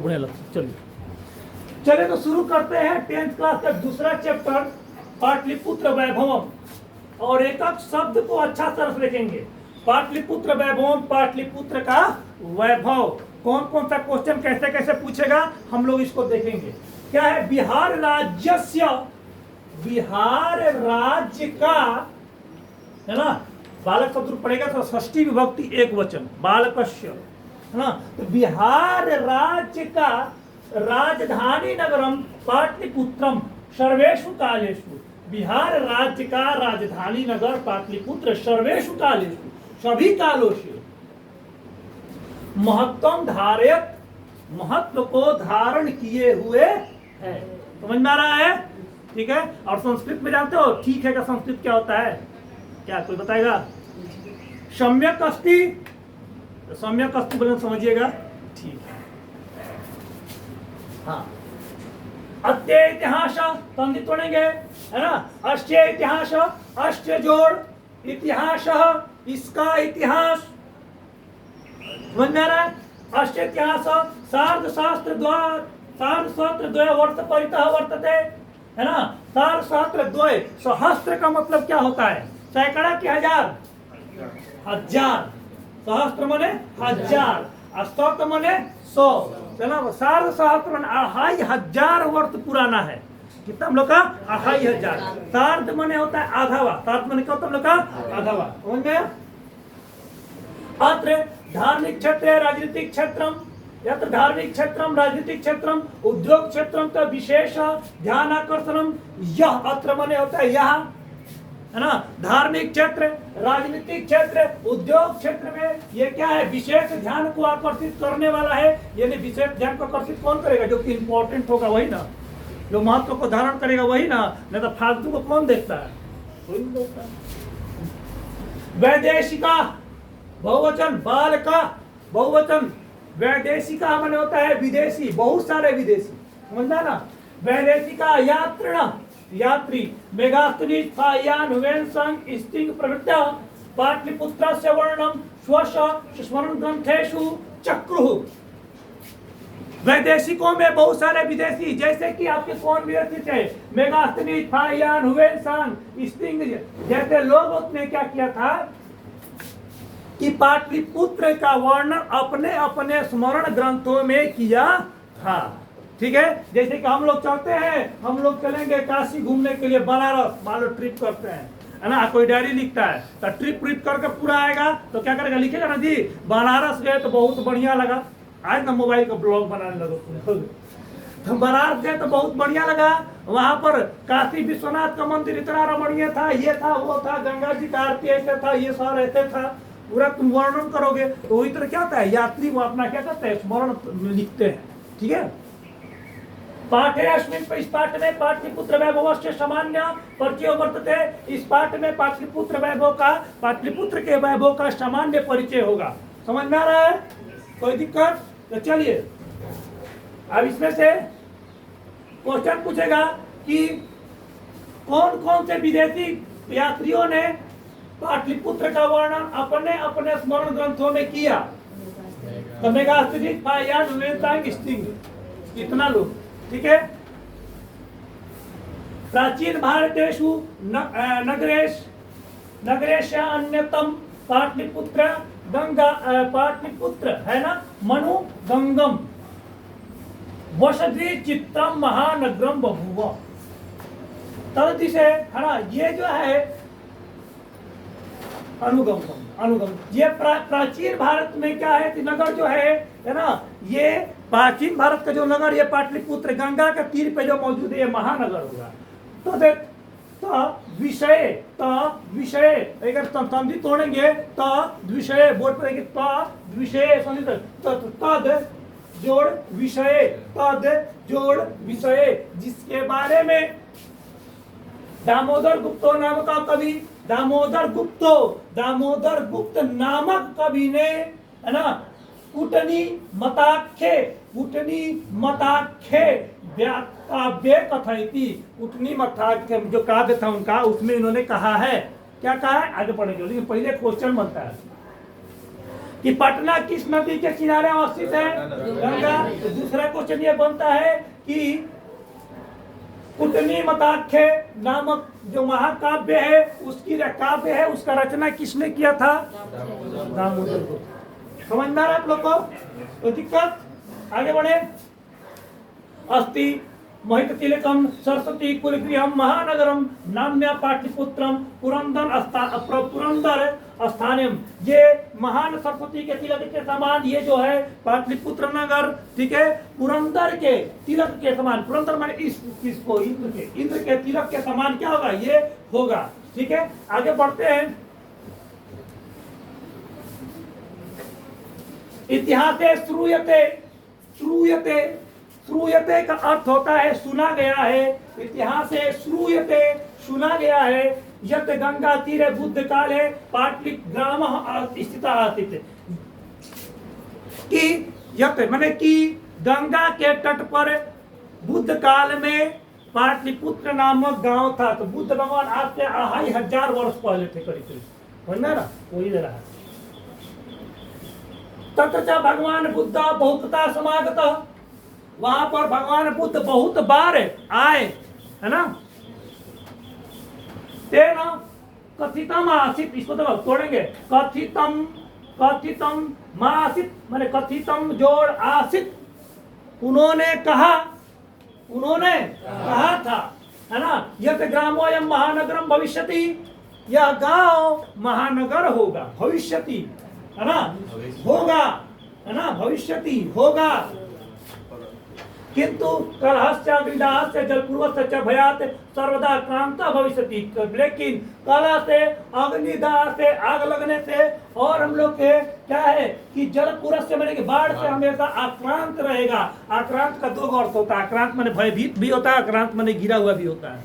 बढ़िया लगता। चलिए तो शुरू करते हैं 10th क्लास का दूसरा चैप्टर पाटलिपुत्र वैभवम, और एक एक शब्द को अच्छा तरह से देखेंगे। पाटलिपुत्र वैभवम, पाटलिपुत्र का वैभव, कौन कौन सा क्वेश्चन कैसे कैसे पूछेगा हम लोग इसको देखेंगे। क्या है? बिहार राज्यस्य, बिहार राज्य का, है ना, बालक शब्द पड़ेगा तो षष्ठी विभक्ति एक वचन, बालकस्य, है ना। तो बिहार राज्य का राजधानी नगरम पाटलिपुत्रम सर्वेषु कालेषु, बिहार राज्य का राजधानी नगर पाटलिपुत्र सर्वेषु कालेषु, सभी कालों से महत्वम धारयत, महत्व को धारण किए हुए है। समझ में आ रहा है? ठीक है। और संस्कृत में जानते हो ठीक है का संस्कृत क्या होता है? क्या कोई बताएगा? सम्यक अस्ति, सम्यक अस्ति बोले समझिएगा, ठीक है। हाँ, अत्य इतिहास संधि तोड़ेंगे, है ना। अष्ट्य इतिहास, अष्ट्य जोड़ इतिहास, इसका इतिहास, समझ में आ रहा है? अष्ट्य इतिहास सार्ध शास्त्र द्वार, सार्ध शास्त्र द्वय वर्ष परितः वर्तते, है ना। सार्ध शास्त्र द्वय, सहस्त्र का मतलब क्या होता है? सैकड़ा की हजार, हजार, सहस्त्र मने हजार, अष्टोत्तर मने 100, चला। सार्ध सहस्त्र मने 2500 वर्ष पुराना है। कितना हम लोग का? 2500। सार्ध मने होता है आधावा, सार्ध मने क्या होता है हम लोग का? आधावा, समझ गया। अत्र धार्मिक क्षेत्र, राजनीतिक क्षेत्रम, यत्र धार्मिक क्षेत्रम, राजनीतिक क्षेत्रम, उद्योग क्षेत्रम का विशेष ध्यान आकर्षणम, यह अत्र मने होता है यहाँ, है ना। धार्मिक क्षेत्र, राजनीतिक क्षेत्र, उद्योग क्षेत्र में ये क्या है? विशेष ध्यान को आकर्षित करने वाला है। यानी विशेष ध्यान को आकर्षित कौन करेगा? जो कि इंपॉर्टेंट होगा वही ना, जो महत्व को धारण करेगा वही ना, नहीं तो फालतू को कौन देखता है? कोई नहीं देखता। वैदेशिका बहुवचन, बाल का बहुवचन, वैदेशिका माने होता है विदेशी, बहुत सारे विदेशी, समझना ना। वैदेशिका यात्रिण, यात्री, मेगास्तनी फायान हुवेन संग स्टिंग प्रवृत्त पाटलिपुत्रस्य वर्णम स्वश स्मरण ग्रंथेषु चक्रुः। वैदेशिकों में बहुत सारे विदेशी, जैसे कि आपके कौन विदेशी थे? मेगास्तनी फायान हुवेन संग स्टिंग, जैसे लोग ने क्या किया था कि पाटलिपुत्र का वर्णन अपने अपने स्मरण ग्रंथों में किया था। ठीक है। जैसे कि हम लोग चाहते हैं, हम लोग चलेंगे काशी घूमने के लिए, बनारस, मान लो ट्रिप करते हैं, है ना। कोई डायरी लिखता है तो ट्रिप करके पूरा आएगा तो क्या करेगा? लिखेगा ना जी बनारस गए तो बहुत बढ़िया लगा, आज ना मोबाइल का ब्लॉग बनाने लगो। तो बनारस गए तो बहुत बढ़िया लगा, वहां पर काशी विश्वनाथ का मंदिर इतना रमणीय था, ये था वो था, गंगा जी का आरती ऐसे था, ये सब ऐसे था, पूरा तुम वर्णन करोगे। तो वही तरह क्या होता है? यात्री वो अपना क्या करते हैं? स्मरण लिखते हैं। ठीक है। पाठे अस्मिन्, इस पाठ में पाटलिपुत्र वैभवस्य सामान्य परिचय वर्तते, इस पाठ में पाटलिपुत्र वैभव का, पाटलिपुत्र के वैभव का सामान्य परिचय होगा। समझ में आ रहा है? कोई दिक्कत? तो चलिए अब इसमें से क्वेश्चन पूछेगा कि कौन कौन से विदेशी यात्रियों ने पाटलिपुत्र का वर्णन अपने अपने स्मरण ग्रंथों में किया। तो मेगास्तनी फायान हुवेन संग स्टिंग, कितना लोग? ठीक है। प्राचीन भारतेषु नगरेश, नगरेश अन्यतम पाटलिपुत्र गंगा, पाटलिपुत्र है ना, मनु गंगम वसति चित्रम महानगरम बभूव। तद से, है ना, ये जो है अनुगम, अनुगम, ये प्राचीन भारत में क्या है कि नगर जो है ना, ये प्राचीन भारत का जो नगर, ये पाटलिपुत्र गंगा के तीर पे जो मौजूद है, ये महानगर होगा। तो देख, तो विषय, तो विषय अगर संधि तोड़ेंगे तो विषय बोर्ड पर रहेगी, तो विषय संधि, तद जोड़ विषय, तद जोड़ विषय, जिसके बारे में दामोदर गुप्तो नाम का कवि, दामोदर गुप्त नामक कवि ने, है ना, कुटनी मताख्ये, कुटनी मताख्ये काव्य कथयति, कुटनी मताख्ये जो काव्य था उनका, उसमें इन्होंने कहा है, क्या कहा है? आगे पढ़ेंगे, लेकिन पहले क्वेश्चन बनता है। कि पटना किस नदी के किनारे अवस्थित है? गंगा। तो दूसरा क्वेश्चन ये बनता है कि कुटनी मताख्य नामक जो महाकाव्य है उसका रचना किसने किया था? दामोदर गुप्त। समझदार आप लोग को? तो दिक्कत, आगे बढ़े। अस्ति महित तिलकम सरस्वती कुलगृहम महानगरम नाम्या पाटलिपुत्रम पुरंदर स्थानम। ये महान सरस्वती के तिलक के समान ये जो है पाटलिपुत्र नगर, ठीक है, पुरंदर के तिलक के समान, पुरंदर माने इसको इंद्र के तिलक के समान क्या होगा? ये होगा। ठीक है, आगे बढ़ते हैं। इतिहासे श्रूयते का अर्थ होता है सुना गया है। इतिहास है श्रूयते, सुना गया है। यत गंगा तीरे बुद्ध काले पाटली ग्राम स्थित आसित, कि यत माने कि गंगा के तट पर बुद्ध काल में पाटलिपुत्र नामक गांव था। तो बुद्ध भगवान आज से 2500 वर्ष पहले थे करीब, समझना ना, वही दे रहा है। तत्र भगवान बुद्ध बहुतता समागत, वहां पर भगवान बुद्ध बहुत बार आए, है ना। तेना कथितम आसित, इसको तो तोड़ेंगे। कथितम मासित माने कथितम जोड़ आसित, उन्होंने कहा था, है ना। यत ग्रामोयम महानगरम भविष्यति, यह गांव महानगर होगा। भविष्यति, है ना, होगा, है ना, भविष्यति होगा। किंतु कलहस्य अग्निदाहस्य जलपूर्वस्य च भयात् सर्वदा क्रांता भविष्यति। लेकिन कलह से, अग्निदाह से, आग लगने से, और हम लोग के क्या है कि जलपूर्व से माने कि बाढ़ से हमेशा आक्रांत रहेगा। आक्रांत का दो अर्थ होता है। आक्रांत माने भयभीत भी होता है, आक्रांत माने गिरा हुआ भी होता है।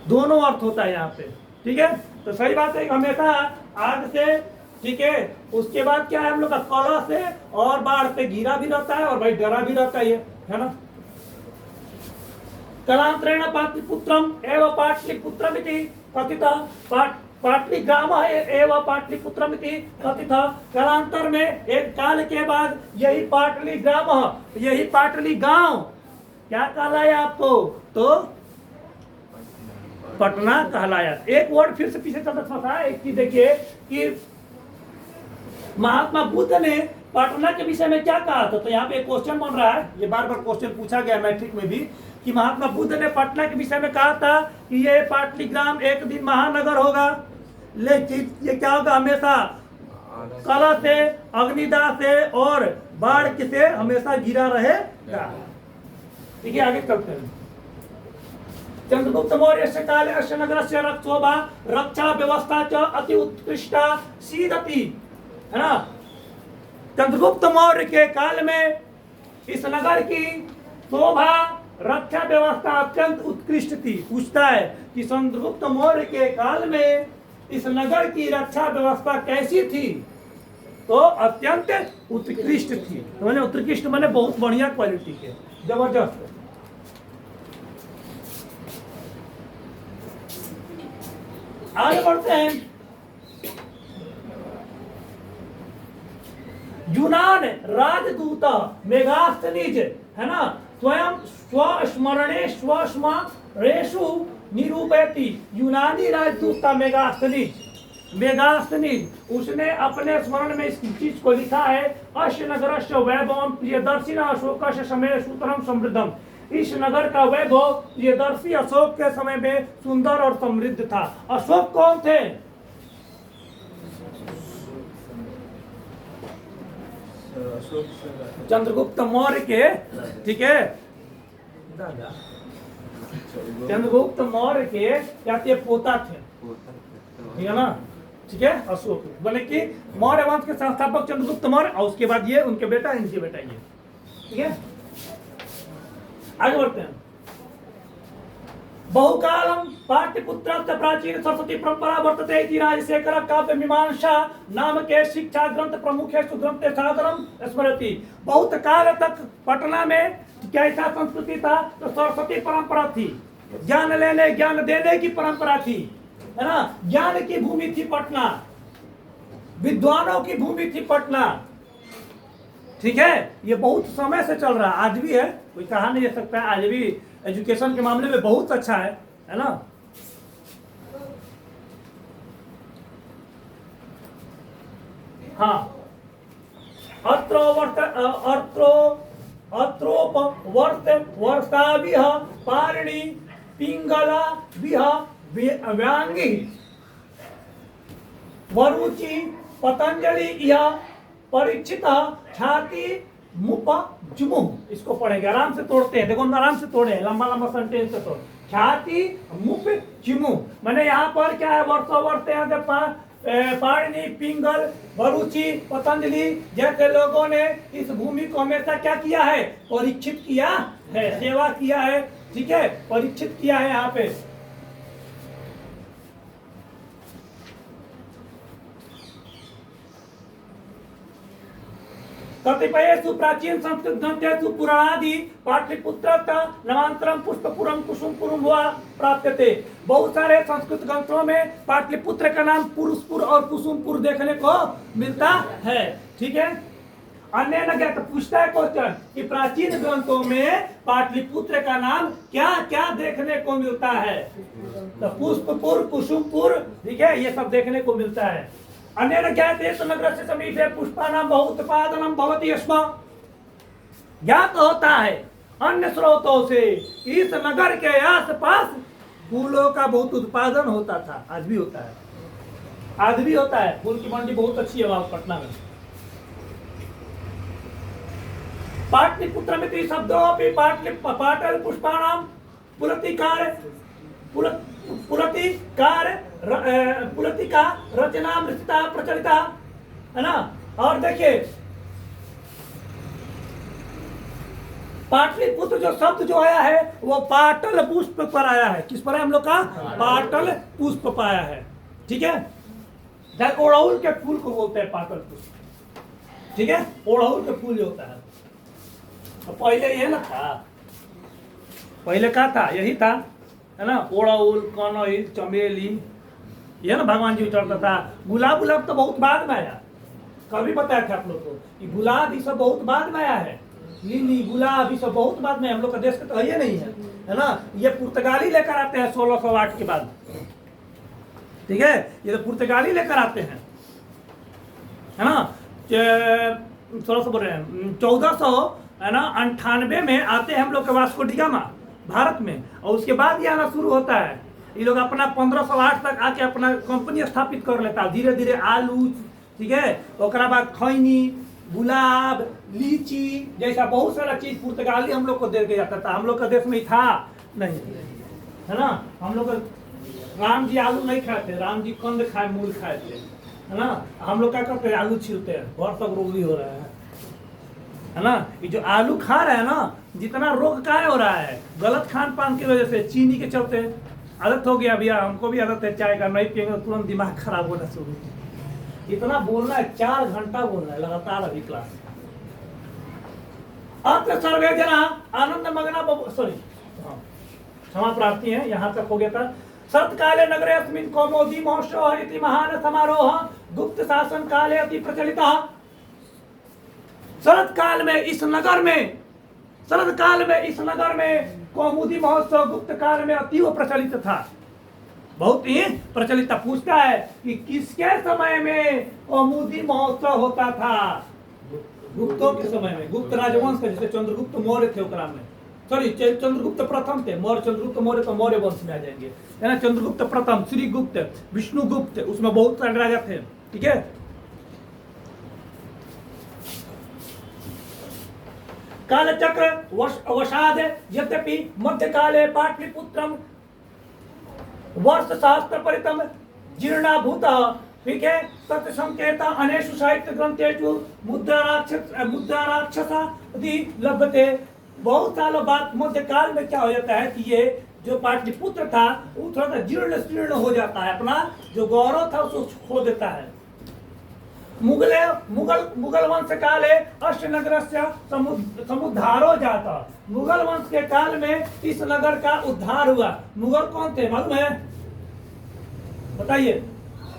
दोनों अर्थ होता है यहाँ पे, ठीक है। तो सही बात है, हमेशा आग से, ठीक है, उसके बाद क्या है हम लोग का कलह से और बाढ़ से घिरा भी रहता है और भाई डरा भी रहता है ना। कलांतरेण पाटलिपुत्रम एवं पाटलिपुत्रम इति कथित, पाटली ग्राम एवं पाटलिपुत्रम इति कथित। कालांतर में एक काल के बाद यही पाटली ग्राम, यही पाटली गांव क्या कहलाया आपको? तो पटना कहलाया। एक वर्ड फिर से पीछे चलता था, एक चीज देखिए कि महात्मा बुद्ध ने पटना के विषय में क्या कहा था। तो यहाँ पे एक क्वेश्चन बन रहा है, ये बार बार क्वेश्चन पूछा गया मैट्रिक में भी, कि महात्मा बुद्ध ने पटना के विषय में कहा था कि ये पाटलिग्राम एक दिन महानगर होगा, लेकिन ये क्या होगा? हमेशा कलह से, अग्निदाह से और बाढ़ से हमेशा घिरा रहेगा। ठीक है, आगे चलते हैं। चंद्रगुप्त मौर्य से काले अस्य नगरस्य रक्षोभा रक्षा व्यवस्था च अति उत्कृष्टा सीदति, है ना। चंद्रगुप्त मौर्य के काल में इस नगर की शोभा, रक्षा व्यवस्था अत्यंत उत्कृष्ट थी। पूछता है कि चंद्रगुप्त मौर्य के काल में इस नगर की रक्षा व्यवस्था कैसी थी? तो अत्यंत उत्कृष्ट थी। तो मैंने उत्कृष्ट मैंने बहुत बढ़िया क्वालिटी के, जबरदस्त। आगे बढ़ते हैं। यूनान राजदूत मेगास्थनीज, है ना, स्वयं स्वस्मरणेषु निरूपयति। यूनानी राजदूत था मेगास्थनीज, उसने अपने स्मरण में इस चीज को लिखा है। अस्य नगरस्य वैभवम प्रियदर्शिना अशोकस्य समय सुतरम समृद्धम। इस नगर का वैभव प्रियदर्शी अशोक के समय में सुंदर और समृद्ध था। अशोक कौन थे? चंद्रगुप्त मौर्य के, ठीक है, चंद्रगुप्त मौर्य के क्या थे? पोता थे, ठीक है ना, ठीक है। अशोक बोले कि मौर्य वंश के संस्थापक चंद्रगुप्त मौर्य, और उसके बाद ये उनके बेटा, इनके बेटा ये, ठीक है। आगे बढ़ते हैं। बहुकालम पाटलिपुत्र प्राचीन सरस्वती परंपरा वर्तते इति राजशेखर काव्य मीमांसा नाम के शिक्षा ग्रंथ प्रमुखेषु ग्रंथे सागरम स्मरति। बहुत काल तक पटना में कैसा संस्कृति था? तो सरस्वती परंपरा थी, ज्ञान लेने, ज्ञान देने की परंपरा थी, है ना। ज्ञान की भूमि थी पटना, विद्वानों की भूमि थी पटना। ठीक है, ये बहुत समय से चल रहा है, आज भी है, कोई कहा नहीं जा सकता है, आज भी एजुकेशन के मामले में बहुत अच्छा है ना। हाँ, वर्षाभिः पारिणी पिंगलाभिः व्यांगी वरुचि पतंजलि यह परीक्षित ख्याति मुपजुमुह। इसको पढ़ेंगे, आराम से तोड़ते हैं, देखो आराम से तोड़े, लंबा लंबा सेंटेंस से तोड़। ख्याति मुपजुमुह मैंने यहाँ पर क्या है, वर्षों वर्ष पाणिनि पिंगल वरुचि पतंजलि जैसे लोगों ने इस भूमि को हमेशा क्या किया है, परीक्षित किया है, सेवा किया है। ठीक है, परीक्षित किया है। यहाँ पे कतिपयेषु प्राचीन संस्कृत ग्रंथेषु पुराणादि पाटलिपुत्र नवांतरम पुष्पपुरम कुसुमपुरम हुआ प्राप्यते। बहुत सारे संस्कृत ग्रंथों में पाटलिपुत्र का नाम पुरुषपुर और कुसुमपुर देखने को मिलता है। ठीक है, अन्य न क्या तो पूछता है क्वेश्चन कि प्राचीन ग्रंथों में पाटलिपुत्र का नाम क्या क्या देखने को मिलता है, तो पुष्पपुर कुसुमपुर, ठीक है, ये सब देखने को मिलता है। अन्य ज्ञाते नगर से समीपे पुष्पानां बहुत्पादनम भवति स्म। ज्ञात होता है अन्य स्रोतों से इस नगर के आसपास फूलों का बहुत उत्पादन होता था, आज भी होता है, आज भी होता है। फूल की मंडी बहुत अच्छी है वहां पटना में। पाटलिपुत्र में तो शब्दों पाटल पुष्पाणां पुलतिका रचना मृता प्रचलिता है ना। और देखिए पाटलिपुत्र जो शब्द जो आया है वो पाटल पुष्प पर आया है। किस पर है हम लोग का, पाटल पुष्प पर आया है। ठीक है, ओड़हुल के फूल को बोलते हैं पाटल पुष्प। ठीक है, ओड़हुल के फूल जो होता है, तो पहले ये ना था, पहले क्या था, यही था, है ना, ओड़हुल कनैल चमेली, ये ना भगवान जी चढ़ता था। गुलाब गुलाब तो बहुत बाद में आया, कभी बताया था आप लोग को कि गुलाब ये सब बहुत बाद में आया है। लिली गुलाब ये सब बहुत बाद में, हम लोग का देश का तो ये नहीं है ना। ये पुर्तगाली लेकर आते हैं 1608 के बाद। ठीक है, ये तो पुर्तगाली लेकर आते हैं, है ना। 1600 बोल रहे हैं, 1400 है ना 98 में आते हैं हम लोग के वास्को डी गामा भारत में, और उसके बाद ये आना शुरू होता है। ये लोग अपना 1508 तक आके अपना कंपनी स्थापित कर लेता है, धीरे धीरे आलू, ठीक है, ओकरा बाद खैनी, गुलाब, लीची जैसा बहुत सारा चीज पुर्तगाली हम लोग को दे के जाता था। हम लोग का देश में ही था नहीं, है ना। हम लोग राम जी आलू नहीं खाए थे, राम जी कंद खाए, मूल खाए थे, है ना। हम लोग क्या करते हैं, आलू छीलते हैं, बहुत सब रोगी हो रहे हैं, है ना। ये जो आलू खा रहे हैं ना, जितना रोग काय हो रहा है, गलत खान पान की वजह से, चीनी के चलते आदत हो गया भैया, हमको भी आदत है चाय का, नहीं पिएंगे तुरंत दिमाग खराब होना शुरू। इतना बोलना है, 4 घंटा बोलना है लगातार अभी क्लास। अत्र सर्वे जना आनंद मग्ना, सॉरी क्षमा प्रार्थी है, यहाँ तक हो गया था। शरत्काले नगरे अस्मिन् कौमुदी महोत्सव इति महान समारोह गुप्त शासन काले अति प्रचलितः। शरद काल में इस नगर में, शरद काल में इस नगर में कौमुदी महोत्सव गुप्त काल में अति प्रचलित था, बहुत ही प्रचलित था। पूछता है कि किसके समय में कौमुदी महोत्सव होता था, गुप्तों के समय में, गुप्त राजवंश का, जैसे चंद्रगुप्त मौर्य थे ओकरा में, सॉरी चंद्रगुप्त प्रथम थे, मौर्य चंद्रगुप्त मौर्य तो मौर्य वंश में आ जाएंगे, है ना। चंद्रगुप्त प्रथम, श्रीगुप्त, विष्णुगुप्त, उसमें बहुत सारे राजा थे। ठीक है, कालचक्र वशाद यद्यपि मध्यकाले पाटलिपुत्रम वर्ष सहस्त्र परितम जीर्णाभूत, ठीक है, तत् संकेत अनेषु साहित्य ग्रंथेषु मुद्राराक्षसादि लभ्यते। बहुत सालों बाद मध्यकाल में क्या हो जाता है कि ये जो पाटलिपुत्र था वो थोड़ा सा जीर्ण शीर्ण हो जाता है, अपना जो गौरव था उसको खो देता है। मुगल वंश काले अष्टनगरस्य समुद्धारो जाता। मुगल वंश के काल में इस नगर का उद्धार हुआ। मुगल कौन थे मालूम है, बताइए।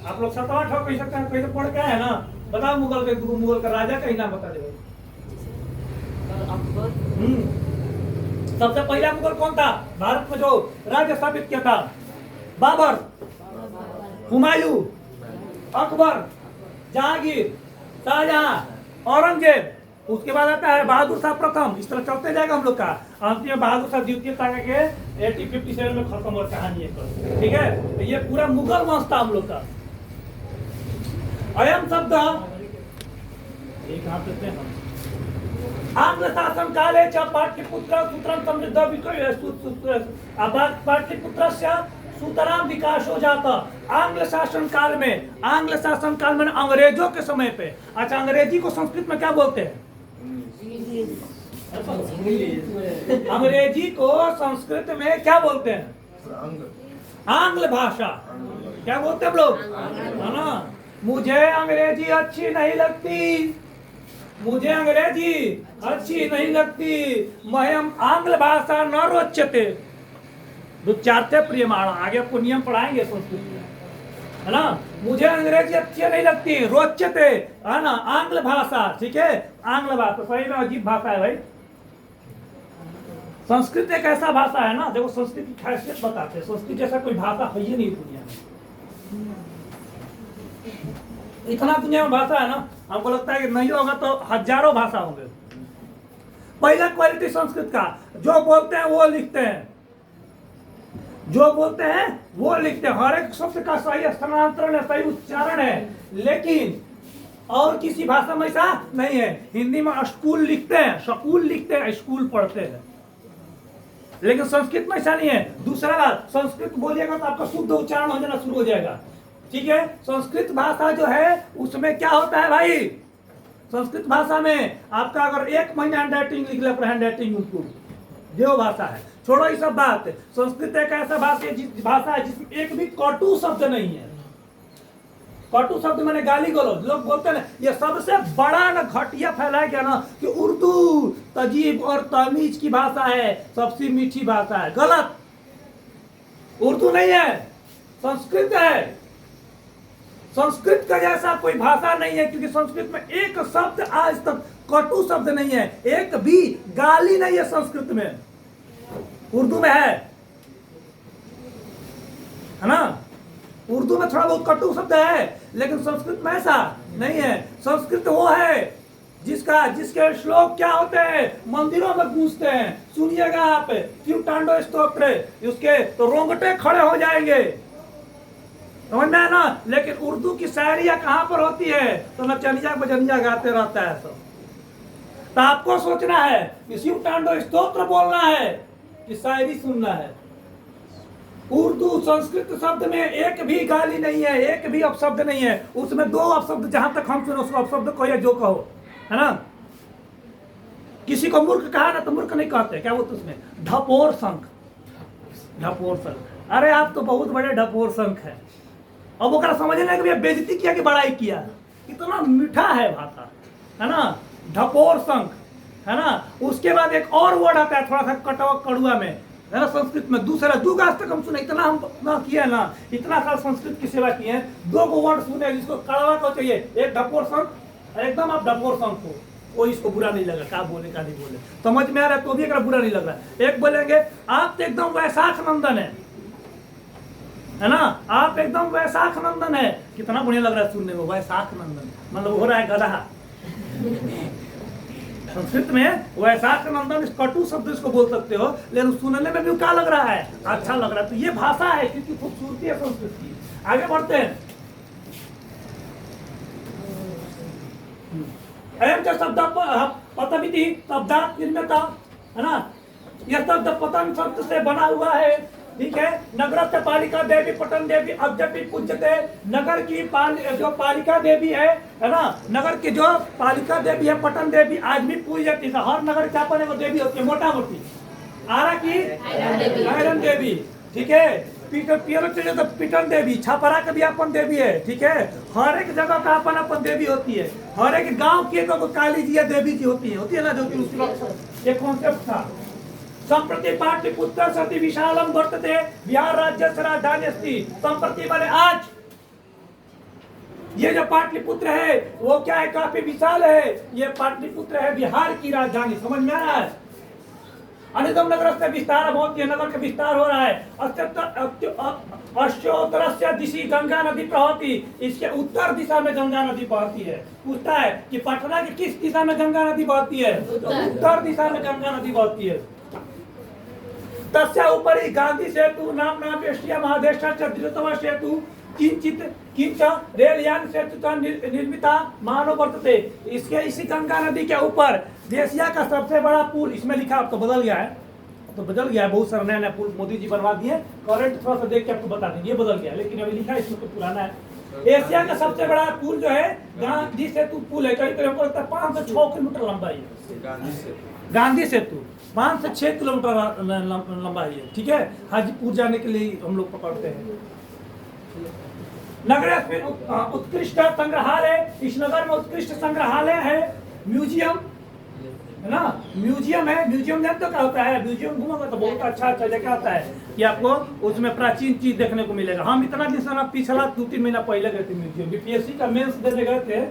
आप लोग 7-8 कह सकते हैं, कहीं तो पढ़ के आए ना। बताओ मुगल का राजा का ही नाम बता दे। सबसे पहला मुगल कौन था भारत में जो राज्य स्थापित किया था? बाबर, हुमायूं, अकबर, जहांगीर, शाहजहां, औरंगजेब। उसके बाद आता है बहादुर शाह प्रथम। इस तरह चलते जाएगा हम लोग का। अंत में बहादुर शाह द्वितीय तक के 1857 में खत्म और कहानी है। ठीक है, तो ये पूरा मुगल वंश था हम लोग का। अयम शब्द एक हाथ देते हैं हम। आंग्ल शासन काले च पाटलिपुत्र सूत्रम समृद्ध पाटलिपुत्रस्य सुतराम विकास हो जाता। आंग्ल शासन काल में अंग्रेजों के समय पे। अच्छा, अंग्रेजी को संस्कृत में क्या बोलते हैं? अंग्रेजी को संस्कृत में क्या बोलते हैं? आंग्ल भाषा। क्या बोलते हैं लोग? है ना। मुझे अंग्रेजी अच्छी नहीं लगती, मुझे अंग्रेजी अच्छी नहीं लगती, मह्यम आंग्ल भाषा न रोचते। उच्चारते प्रियमाणा। आगे आपको नियम पढ़ाएंगे संस्कृत में, है ना। मुझे अंग्रेजी अच्छी नहीं लगती, रोचते, है ना, आंग्ल भाषा। ठीक है, आंग्ल भाषा सही में अजीब भाषा है भाई। संस्कृत एक ऐसा भाषा है ना, देखो संस्कृत की खासियत बताते हैं। संस्कृत जैसा कोई भाषा है ही नहीं दुनिया में। इतना दुनिया में भाषा है ना, हमको लगता है कि नहीं होगा तो हजारों भाषा होंगे। पहला क्वालिटी संस्कृत का, जो बोलते हैं वो लिखते हैं, जो बोलते हैं वो लिखते हैं। हर एक शब्द का सही स्थानांतरण है, सही उच्चारण है। लेकिन और किसी भाषा में ऐसा नहीं है। हिंदी में स्कूल लिखते हैं, स्कूल लिखते हैं, स्कूल पढ़ते हैं, लेकिन संस्कृत में ऐसा नहीं है। दूसरा बात, संस्कृत बोलिएगा तो आपका शुद्ध उच्चारण हो जाना शुरू हो जाएगा। ठीक है, संस्कृत भाषा जो है उसमें क्या होता है भाई? संस्कृत भाषा में आपका अगर 1 महीना हैंड राइटिंग लिख ले, हैंड राइटिंग इम्प्रूव। जो भाषा है, छोड़ो ये सब बात। संस्कृत एक ऐसा भाषा है जिसमें एक भी कटु शब्द नहीं है। कटु शब्द मैंने गाली गलौज। लोग बोलते हैं ना, ये सबसे बड़ा ना घटिया फैलाया गया ना कि उर्दू तजीब और तमीज की भाषा है, सबसे मीठी भाषा है। गलत। उर्दू नहीं है, संस्कृत है। संस्कृत का जैसा कोई भाषा नहीं है, क्योंकि संस्कृत में एक शब्द आज तक कटु शब्द नहीं है, एक भी गाली नहीं है संस्कृत में। उर्दू में है ना। उर्दू में थोड़ा बहुत कटु शब्द है, लेकिन संस्कृत में ऐसा नहीं है। संस्कृत वो है जिसके श्लोक क्या होते हैं, मंदिरों में गूंजते हैं। सुनिएगा आप, त्युटांडो स्तोत्र, उसके तो रोंगटे खड़े हो जाएंगे, समझ में है ना। लेकिन उर्दू की शायरिया कहां पर होती है? तो नचनिया बजनिया गाते रहता है सब। तो आपको सोचना है कि शिव तांडव स्तोत्र बोलना है कि शायरी सुनना है। उर्दू संस्कृत शब्द में एक भी गाली नहीं है, एक भी अपशब्द नहीं है। उसमें 2 अपशब्द जहां तक हम सुने, उसको अपशब्द कहो या जो कहो, है ना। किसी को मूर्ख कहा ना तो मूर्ख नहीं कहते, क्या बोलते उसमें? ढपोर शंख। ढपोर शंख, अरे आप तो बहुत बड़े ढपोर शंख है। अब वो समझने कि बेइज्जती किया कि बड़ाई किया। कितना मीठा है भाषा, है ना। ढपोर शंख, है ना। उसके बाद एक और वर्ड आता है थोड़ा सा कटवा कड़ुआ में, है ना, संस्कृत में। दूसरा दो आज तक हम सुने, इतना हम किया ना, इतना साल संस्कृत की सेवा की है। 2 वर्ड सुने जिसको कड़वा को चाहिए। एक ढपोर शंख, एकदम आप ढपोर शंख हो, कोई इसको बुरा नहीं लगा, क्या बोले क्या नहीं बोले, समझ में आ रहा है तो भी एक बुरा नहीं लग रहा। एक बोलेंगे आप तो एकदम वैशाख नंदन है ना, आप एकदम वैशाख नंदन है। कितना बढ़िया लग रहा है सुनने में, वैशाख नंदन, मतलब हो रहा है गधा। संस्कृत में वैशाख नंदन इस कटु शब्द इसको बोल सकते हो, लेकिन सुनने में भी क्या लग रहा है? अच्छा लग रहा है। तो ये भाषा है, क्योंकि खूबसूरती है संस्कृत की। आगे बढ़ते हैं। शब्द पतमिति शब्दार्थ निर्मिता, है ना। यह शब्द पतन शब्द से बना हुआ है। ठीक है, नगर पालिका देवी पटन देवी अद्यपि पूज्यते। नगर की जो पालिका देवी है ना, नगर की जो पालिका देवी है पटन देवी आज भी पूजी जाती है। हर नगर क्या बने वो देवी होती है, मोटा मोटी। आरा की आयरन देवी, ठीक है। पीटन देवी, छपरा का भी अपन देवी है। ठीक है, हर एक जगह का अपन अपन देवी होती है। हर एक गांव की काली जी या देवी जी होती है ना, जो कि उसकी एक कॉन्सेप्ट था। संप्रति पाटलिपुत्र सती विशालम वर्तते, बिहार राज्य राजधानी अस्ति। संप्रति माने आज, ये जो पाटलिपुत्र है वो क्या है, काफी विशाल है। ये पाटलिपुत्र है बिहार की राजधानी, समझ में आ रहा है। अनिदम नगर से विस्तार बहुत, ये नगर का विस्तार हो रहा है। अश्योत्तरस्य दिशि गंगा नदी प्रवहती, इसके उत्तर दिशा में गंगा नदी बहती है। पूछता है कि पटना की किस दिशा में गंगा नदी बहती है, उत्तर दिशा में गंगा नदी बहती है। तस्य उपरि गांधी सेतु नाम एशिया महादेश द्रुततम सेतु किंच रेलयान सेतु निर्मिता मानव वर्तते। इसके इसी गंगा नदी के ऊपर एशिया का सबसे बड़ा पुल, इसमें लिखा, अब तो बदल गया है, तो बदल गया है, बहुत सारा नया नया पुल मोदी जी बनवा दिए। करंट थोड़ा सा देख के आपको बता देंगे, ये बदल गया, लेकिन अभी लिखा है इसमें तो पुराना है। एशिया का सबसे बड़ा पुल जो है गांधी सेतु पुल है, करीब करीब 5 से 6 किलोमीटर लंबाई है। गांधी सेतु 5 से 6 किलोमीटर लंबाई है, ठीक है। हाजीपुर जाने के लिए हम लोग पकड़ते हैं। नगर में उत्कृष्ट संग्रहालय, इस नगर में उत्कृष्ट संग्रहालय है, म्यूजियम है ना, म्यूजियम है। म्यूजियम जानते हो क्या होता है, म्यूजियम घूमोगे तो बहुत अच्छा अच्छा जगह आता है कि आपको उसमें प्राचीन चीज देखने को मिलेगा। हम इतना दिन से ना पिछला 2-3 महीना पहले गए थे म्यूजियम, बीपीएससी का मेंस देने गए थे,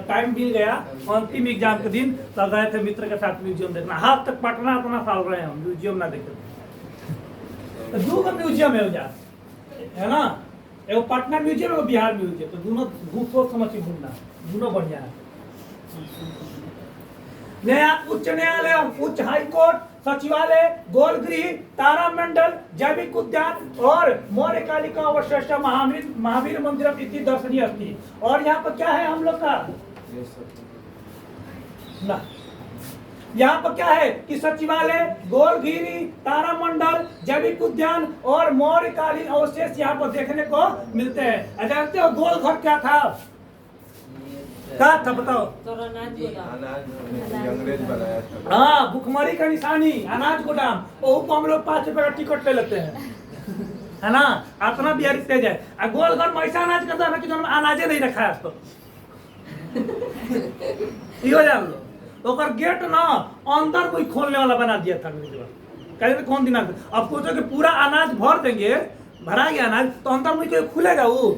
टाइम मिल गया अंतिम एग्जाम के दिन, तो गए थे मित्र के साथ म्यूजियम देखना। हाथ तक पटना इतना साल रहे हम म्यूजियम ना देखे। तो 2 म्यूजियम है उधर, है ना, एगो पटना म्यूजियम एगो बिहार म्यूजियम, तो दोनों सोच समझ के घूमना, दोनों बढ़िया है। नया उच्च न्यायालय, उच्च हाई कोर्ट, सचिवालय, गोलगृह, तारामंडल, जैविक उद्यान और मौर्य कालिका अवशेष महावीर मंदिर इति दर्शनीय अस्ति। और यहाँ पर क्या है हम लोग का ना, यहाँ पर क्या है कि सचिवालय, गोलगिरी, तारामंडल, जैविक उद्यान और मौर्यकालीन अवशेष यहाँ पर देखने को मिलते हैं। जानते हो गोल घर क्या था, क्या था बताओ? अंग्रेज बनाया था। हाँ, भुखमरी का निशानी, अनाज गोदाम। वो हम लोग 5 रुपए का टिकट ले लेते हैं, है ना, अपना बिहार तेज है। गोल घर में ऐसा अनाज करता है कि अनाजे नहीं रखा है तो यो जान लो। ओकर गेट ना अंदर कोई खोलने वाला बना दिया था कहीं कौन दिन। अब सोचो कि पूरा अनाज भर देंगे, भरा गया अनाज, तो अंदर में कोई खुलेगा वो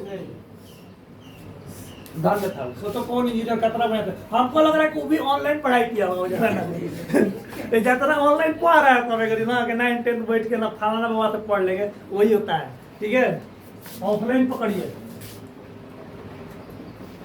धन्य था। सोचो कौन इंजीनियर कितना बना था। हमको लग रहा है कि वो भी ऑनलाइन पढ़ाई किया होगा जितना ऑनलाइन पढ़ रहा है कभी ना कि 9-10 बैठ के ना फलाना बाबा से पढ़ लेंगे, वही होता है, ठीक है। ऑफलाइन पकड़िए।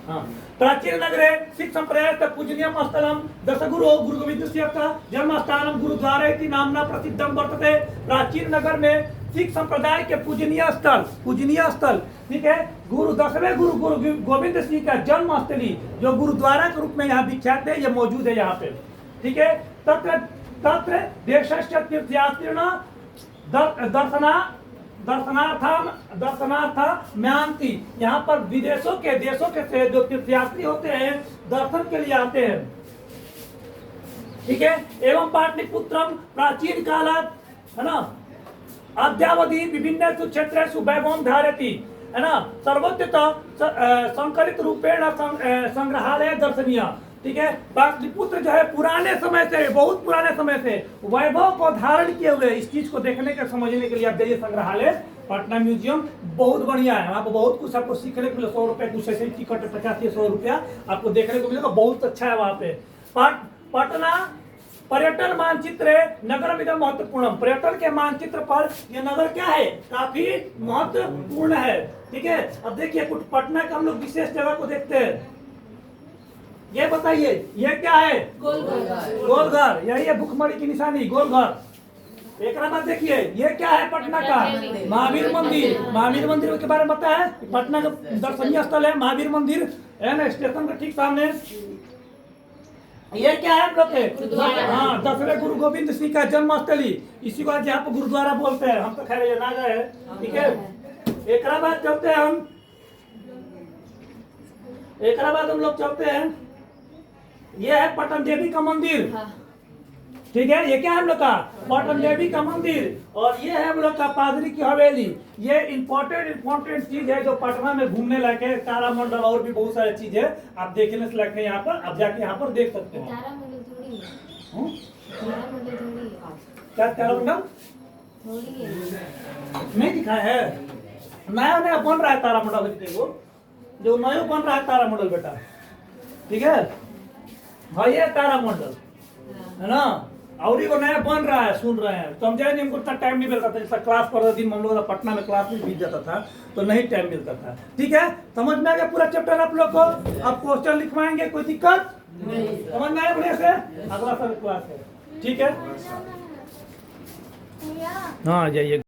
हाँ, प्राचीन नगरे सिख संप्रदाय पूजनीय स्थलम दशगुरु गुरु गोविंद सिंह का जन्म स्थानम गुरुद्वारा इति नामना प्रसिद्धम वर्तते। प्राचीन नगर में सिख संप्रदाय के पूजनीय स्थल, ठीक है, 10वें गुरु गोविंद सिंह का जन्म स्थली जो गुरुद्वारा के रूप में यहाँ विख्यात है, ये मौजूद है यहाँ पे, ठीक है। तत्र देशस्य तीर्थयात्रिणः दर्शनार्थम म्यांति, यहाँ पर देशों के से जो तीर्थयात्री होते हैं दर्शन के लिए आते हैं, ठीक है। एवं पाटलिपुत्रम प्राचीन कालात, है ना, अद्यावधि विभिन्न क्षेत्रेषु वैभवं धारयति, है ना, सर्वोच्चतः संकलित रूपेण संग्रहालय दर्शनीय, ठीक है। पाटलिपुत्र जो है पुराने समय से, बहुत पुराने समय से वैभव को धारण किए हुए, इस चीज को देखने के समझने के लिए आप जाइए संग्रहालय पटना म्यूजियम, बहुत बढ़िया है। वहाँ पर बहुत कुछ आपको सीखने को मिले, 100 रुपये कुछ ऐसे टिकट 50-100 रुपया आपको देखने को मिलेगा, बहुत अच्छा है वहाँ पे। पटना पर्यटन मानचित्र नगर में महत्वपूर्ण, पर्यटन के मानचित्र पर ये नगर क्या है, काफी महत्वपूर्ण है, ठीक है। अब देखिए कुछ पटना का हम लोग विशेष जगह को देखते हैं। ये बताइए ये क्या है, गोलघर, यही है भुखमरी की निशानी, गोलघर। एक बाद देखिए ये क्या है, पटना का महावीर मंदिर। महावीर मंदिर के बारे में पता है, पटना का दर्शनीय स्थल है महावीर मंदिर, है ना, स्टेशन के ठीक सामने। ये क्या है हम लोग के, हाँ, 10वें गुरु गोविंद सिंह का जन्म स्थली, इसी को आज यहाँ पर गुरुद्वारा बोलते हैं। हम तो खैर ये ना गए, ठीक है। एक बाद चलते हैं हम, एक बाद हम लोग चलते हैं, ये है पटन देवी का मंदिर, ठीक है। ये क्या है हम लोग का, पटन देवी का मंदिर। और ये है हम लोग का पादरी की हवेली। ये इम्पोर्टेंट चीज है जो पटना में घूमने लायक है। तारामंडल और भी बहुत सारी चीज है, आप देखने से लायक है। यहाँ पर आप जाके यहाँ पर देख सकते हैं। क्या तारामंडल नहीं दिखा है, नया नया बन रहा है तारामंडल, जो नया बन रहा है तारामंडल बेटा, ठीक है भाई, ये तारामंडल है ना, और ये नया बन रहा है, सुन रहे हैं। तो हम जाए नहीं, हमको इतना टाइम नहीं मिलता था, जैसा क्लास पढ़ते दिन हम लोग पटना में क्लास में बीत जाता था, तो नहीं टाइम मिलता था। ठीक है, समझ में आ गया पूरा चैप्टर आप लोग को? आप क्वेश्चन लिखवाएंगे, कोई दिक्कत नहीं, समझ में आया बढ़िया से? अगला सब क्लास है, ठीक है, हाँ जाइए।